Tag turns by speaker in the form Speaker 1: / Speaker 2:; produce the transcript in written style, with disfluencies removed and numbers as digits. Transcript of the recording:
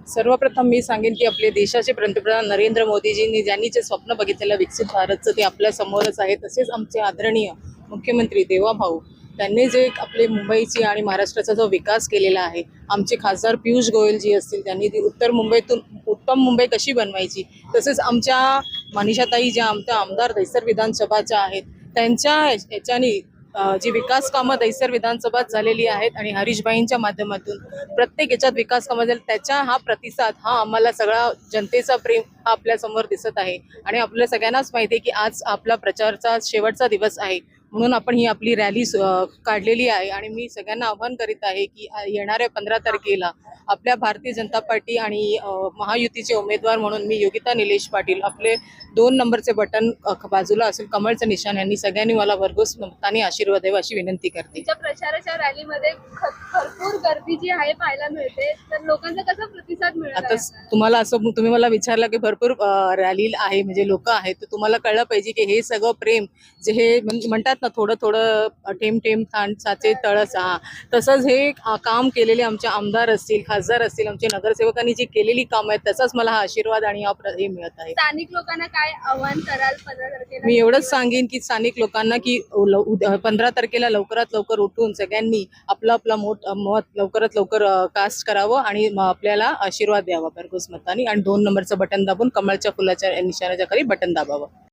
Speaker 1: सर्वप्रथम मी सांगेन की आपले देशाचे पंतप्रधान नरेंद्र मोदीजींनी ज्यांनी जे स्वप्न बघितलेलं विकसित भारतचं ते आपल्या समोरच आहे। तसेच आमचे आदरणीय मुख्यमंत्री देवाभाऊ त्यांनी जे आपले मुंबईची आणि महाराष्ट्राचा जो विकास केलेला आहे, आमचे खासदार पियुष गोयल जी असतील त्यांनी ती उत्तर मुंबईतून उत्तम मुंबई कशी बनवायची, तसेच आमच्या मनीषाताई ज्या आमच्या आमदार दहिसर विधानसभाच्या आहेत त्यांच्या याच्यानी जी विकास कामं दहिसर विधानसभात झालेली आहेत आणि हरीशभाईंच्या माध्यमातून प्रत्येक याच्यात विकास कामं झाले, त्याचा हा प्रतिसाद हा आम्हाला सगळा जनतेचा प्रेम हा आपल्या समोर दिसत आहे। आणि आपल्या सगळ्यांनाच माहिती आहे की आज आपला प्रचारचा शेवटचा दिवस आहे, म्हणून आपण ही आपली रॅली काढलेली आहे। आणि मी सगळ्यांना आवाहन करीत आहे की येणाऱ्या 15 तारखेला आपल्या भारतीय जनता पार्टी आणि महायुतीचे उमेदवार म्हणून मी योगिता निलेश पाटील आपले 2 नंबरचे बटन बाजूला असेल कमळचं निशाण यांनी सगळ्यांनी मला भरघोस मताने आशीर्वाद द्यावा अशी विनंती करते।
Speaker 2: तिच्या प्रचाराच्या रॅलीमध्ये भरपूर गर्दी जी आहे पाहायला मिळते, तर लोकांचा कसा प्रतिसाद मिळत
Speaker 1: आता
Speaker 2: आहे?
Speaker 1: तुम्हाला असं तुम्ही मला विचारलं की भरपूर रॅली आहे म्हणजे लोक आहेत, तर तुम्हाला कळलं पाहिजे की हे सगळं प्रेम जे हे म्हणतात ना थोडं थोडं ठेम ठेम साचे तळस, तसंच हे काम केलेले आमचे आमदार असतील खासदार असतील आमचे नगरसेवकांनी जी केलेली काम आहेत त्याचाच मला हा आशीर्वाद आणि हे मिळत आहे।
Speaker 2: स्थानिक लोकांना काय आव्हान कराल 15 तारखेला?
Speaker 1: मी एवढंच सांगेन की स्थानिक लोकांना की 15 तारखेला लवकरात लवकर उठून सगळ्यांनी आपलं आपलं मत लवकरात लवकर कास्ट करावं आणि आपल्याला आशीर्वाद द्यावा भरघोस मताने आणि 2 नंबरचं बटन दाबून कमळच्या फुलाच्या निशाणाच्या खाली बटन दाबावं।